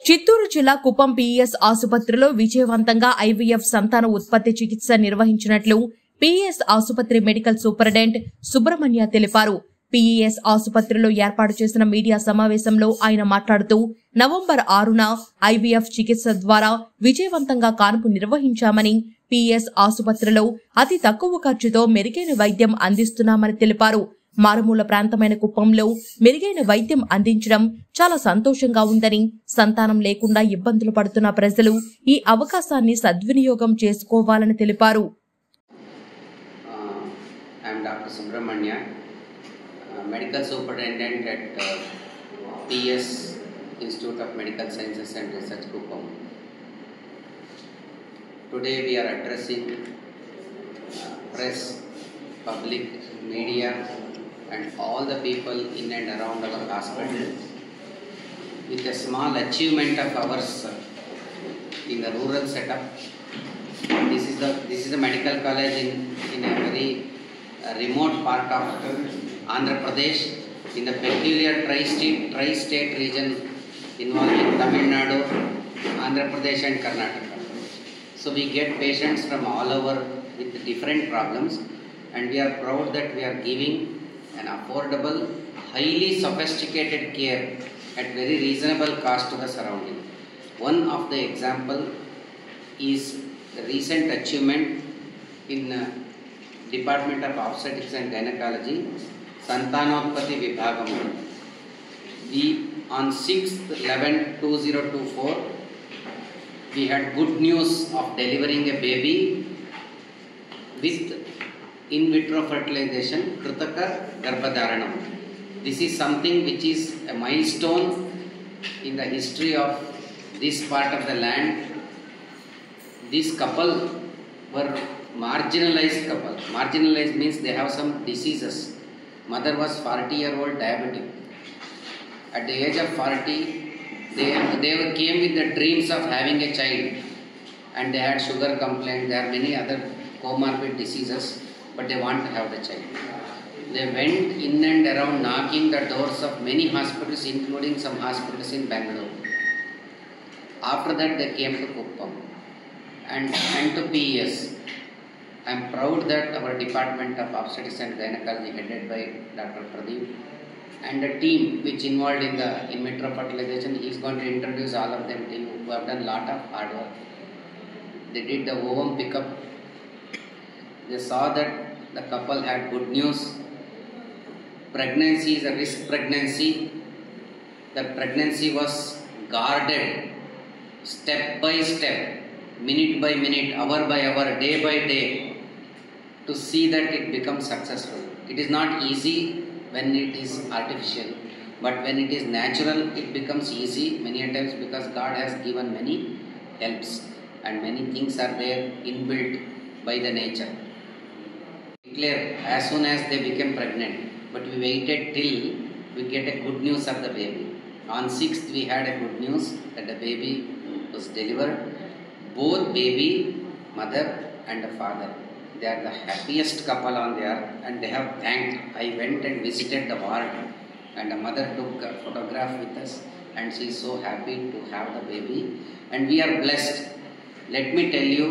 చిత్తూరు జిల్లా కుప్పం పీఎస్ ఆసుపత్రిలో విజయవంతంగా ఐవీఎఫ్ సంతాన ఉత్పత్తి చికిత్స నిర్వహించినట్లు పీఎస్ ఆసుపత్రి మెడికల్ సూపరింటెండెంట్ సుబ్రహ్మణ్య తెలిపారు. పీఎస్ ఆసుపత్రిలో ఏర్పాటు చేసిన మీడియా సమావేశంలో ఆయన మాట్లాడుతూ నవంబర్ 6న ఐవీఎఫ్ చికిత్స ద్వారా విజయవంతంగా కాన్పు నిర్వహించామని, పీఎస్ ఆసుపత్రిలో అతి తక్కువ ఖర్చుతో మెరుగైన వైద్యం అందిస్తున్నామని తెలిపారు. మారుమూల ప్రాంతమైన కుప్పంలో మెరుగైన వైద్యం అందించడం చాలా సంతోషంగా ఉందని, సంతానం లేకుండా ఇబ్బందులు పడుతున్న ప్రజలు ఈ అవకాశాన్ని సద్వినియోగం చేసుకోవాలని తెలిపారు. Dr. Subramanya, Medical Superintendent at PS Institute of Medical Sciences and Research, Kuppam. Today we are addressing press, public, media and all the people in and around our hospital with a small achievement of ours in the rural setup. This is a medical college in a very remote part of Andhra Pradesh, in the peculiar tri-state region involving Tamil Nadu, Andhra Pradesh and Karnataka. So we get patients from all over with different problems, and we are proud that we are giving an affordable, highly sophisticated care at very reasonable cost to the surrounding. One of the example is the recent achievement in Department of Obstetrics and Gynecology, Santanotpatti Vibhagamu. We on 6/11/2024 we had good news of delivering a baby with in vitro fertilization, Kritaka Garbhadharanam. This is something which is a milestone in the history of this part of the land. This couple were marginalized couple. Marginalized means they have some diseases. Mother was 40-year-old diabetic. At the age of 40, they came with the dreams of having a child, and they had sugar complaint. There are many other comorbid diseases, but they want to have the child. They went in and around knocking the doors of many hospitals, including some hospitals in Bangalore. After that, they came to Kuppam and to PES. I am proud that our Department of Obstetrics and Gynecology, headed by Dr. Pradeep, and a team which involved in the in vitro fertilization, he is going to introduce all of them to you, who have done lot of hard work. They did the ovum pickup. They saw that the couple had good news. Pregnancy is a risk pregnancy. The pregnancy was guarded step by step, minute by minute, hour by hour, day by day, to see that it becomes successful. It is not easy when it is artificial, but when it is natural, it becomes easy many a times, because God has given many helps and many things are there inbuilt by the nature. Declare as soon as they became pregnant, but we waited till we get a good news of the baby. On 6th we had a good news that the baby was delivered. Both baby, mother and the father, they are the happiest couple on the earth, and they have thanked. I went and visited the ward, and the mother took a photograph with us, and she is so happy to have the baby, and we are blessed. Let me tell you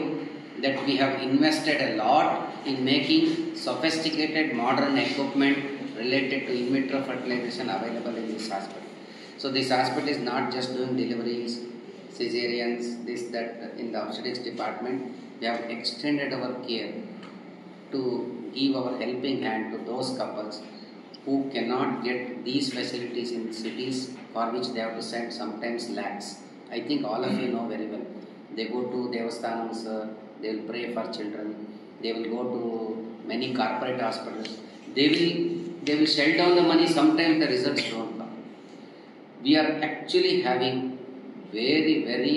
that we have invested a lot in making sophisticated modern equipment related to in vitro fertilization available in this hospital. So this hospital is not just doing deliveries, cesareans, this, that. In the obstetrics department, we have extended our care to give our helping hand to those couples who cannot get these facilities in cities, for which they have to send sometimes lakhs. I think all of you know very well. They go to Devasthanams, they will pray for children, they will go to many corporate hospitals, they will shell down the money, sometimes the results don't come. We are actually having very, very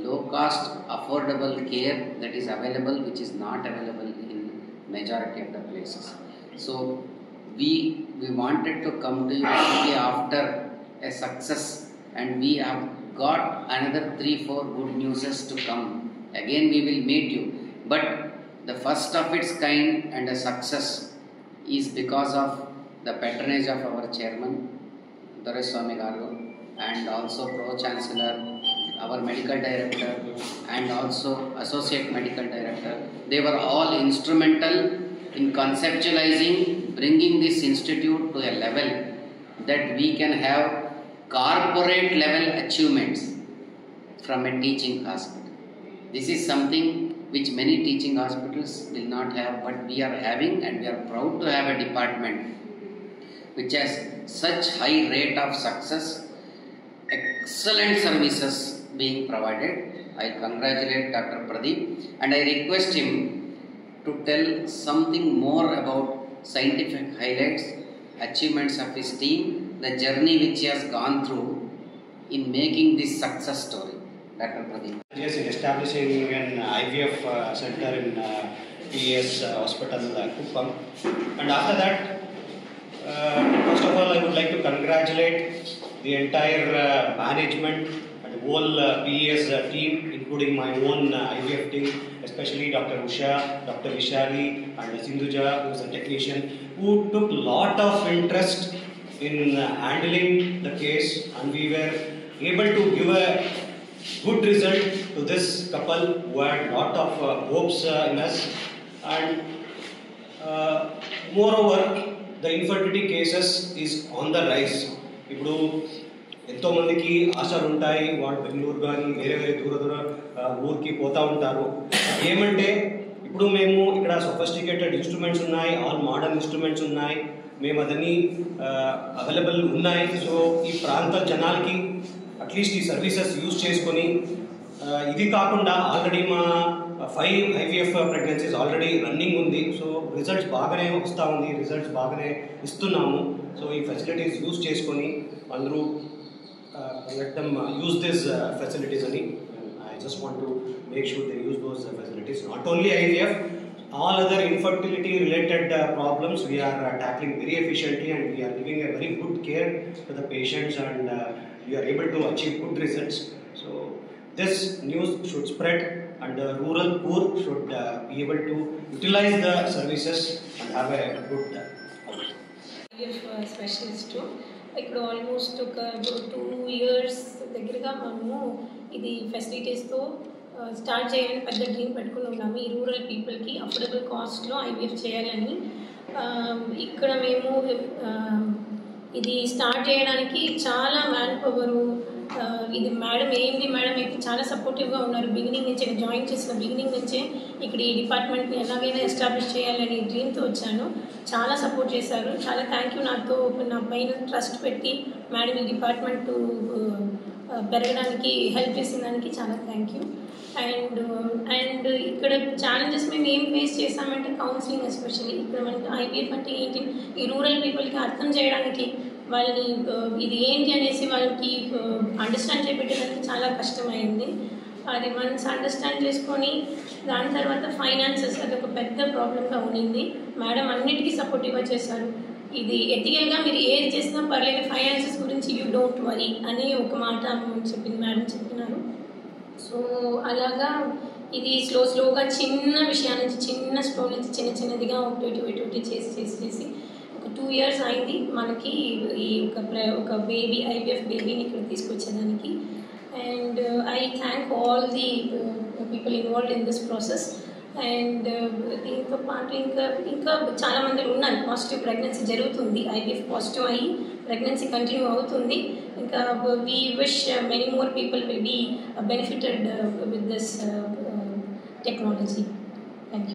low cost, affordable care that is available, which is not available in majority of the places. So we wanted to come to you after a success, and we have got another 3-4 good newses to come. Again we will meet you, but the first of its kind and a success is because of the patronage of our chairman, Doraiswamy Garu, and also Pro-Chancellor, our medical director, and also associate medical director. They were all instrumental in conceptualizing, bringing this institute to a level that we can have corporate level achievements from a teaching hospital. This is something which many teaching hospitals will not have, but we are having, and we are proud to have a department which has such high rate of success, excellent services being provided. I congratulate Dr. Pradeep and I request him to tell something more about scientific highlights, achievements of his team, the journey which he has gone through in making this success story. Dr. Pradeep. Yes, in establishing an IVF center in PES Hospital, Kuppam. And after that, first of all, I would like to congratulate the entire management and the whole PES team, including my own IVF team, especially Dr. Usha, Dr. Vishali, and Sindhuja, who is a technician, who took a lot of interest in handling the case, and we were able to give a good result to this couple who had lot of hopes in us. And moreover, the infertility cases is on the rise. ఇప్పుడు ఎంతో మందికి ఆశలు ఉంటాయి, వాళ్ళు బెంగళూరు కానీ వేరే వేరే దూర దూర ఊరికి పోతూ ఉంటారు. ఏమంటే ఇప్పుడు మేము ఇక్కడ సొఫిస్టికేటెడ్ ఇన్స్ట్రుమెంట్స్ ఉన్నాయి, ఆల్ మోడర్న్ ఇన్స్ట్రుమెంట్స్ ఉన్నాయి, మేము అదని అవైలబుల్ ఉన్నాయి. సో ఈ ప్రాంత జనాలకి అట్లీస్ట్ ఈ సర్వీసెస్ యూజ్ చేసుకొని, ఇది కాకుండా ఆల్రెడీ మా 5 IVF ప్రెగ్నెన్సీస్ ఆల్రెడీ రన్నింగ్ ఉంది. సో రిజల్ట్స్ బాగానే వస్తూ ఉంది, రిజల్ట్స్ బాగానే ఇస్తున్నాము. సో ఈ ఫెసిలిటీస్ యూజ్ చేసుకొని అందరూ let them use this facilities అని. I just want to make sure they use those facilities. Not only IVF, all other infertility related problems we are tackling very efficiently, and we are giving a very good care to the patients, and we are able to achieve good results. So this news should spread, and the rural poor should be able to utilize the services and have a good specialist. ఇక్కడ almost ఒక 2 years దగ్గరగా మనము ఇది ఫెసిలిటీస్తో start చేయాలని పెద్ద dream పెట్టుకుని ఉన్నాము. ఈ రూరల్ పీపుల్కి అఫోర్డబుల్ కాస్ట్లో IVF చేయాలని. ఇక్కడ మేము ఇది స్టార్ట్ చేయడానికి చాలా మ్యాన్ పవరు, ఇది మేడం అయితే చాలా సపోర్టివ్గా ఉన్నారు. బిగినింగ్ నుంచే జాయిన్ చేసిన బిగినింగ్ నుంచే ఇక్కడ ఈ డిపార్ట్మెంట్ని ఎలాగైనా ఎస్టాబ్లిష్ చేయాలని డ్రీమ్తో వచ్చాను. చాలా సపోర్ట్ చేశారు. చాలా థ్యాంక్ యూ. నా పైన ట్రస్ట్ పెట్టి మేడం ఈ డిపార్ట్మెంట్ పెరగడానికి హెల్ప్ చేసిన దానికి చాలా థ్యాంక్ యూ. అండ్ ఇక్కడ ఛాలెంజెస్ మేము ఏం ఫేస్ చేసామంటే కౌన్సిలింగ్, ఎస్పెషల్లీ ఇక్కడ మనకి IVF అంటే ఏంటి ఈ రూరల్ పీపుల్కి అర్థం చేయడానికి, వాళ్ళని ఇది ఏంటి అనేసి వాళ్ళకి అండర్స్టాండ్ చేపెట్టడానికి చాలా కష్టమైంది. అది వన్స్ అండర్స్టాండ్ చేసుకొని దాని తర్వాత ఫైనాన్సెస్ అది ఒక పెద్ద ప్రాబ్లంగా ఉండింది. మేడం అన్నిటికీ సపోర్టివ్గా చేశారు. ఇది ఎథికల్గా మీరు ఏది చేసినా పర్లేదు, ఫైనాన్సెస్ గురించి యూ డోంట్ వరీ అని ఒక మాట చెప్పింది మేడం చెప్పినారు. సో అలాగా ఇది స్లోగా చిన్న విషయాల నుంచి చిన్న స్టోర్ నుంచి చిన్నదిగా ఒకటి చేసి ఒక 2 years అయింది మనకి ఈ ఒక బేబీ IVF బేబీని ఇక్కడ తీసుకొచ్చేదానికి. And I thank all the people involved in this process. And దీంతో పాటు ఇంకా చాలామంది ఉన్నారు. పాజిటివ్ ప్రెగ్నెన్సీ జరుగుతుంది, IVF పాజిటివ్ అయ్యి ప్రెగ్నెన్సీ కంటిన్యూ అవుతుంది. ఇంకా we wish many more people will be benefited with this technology. Thank you.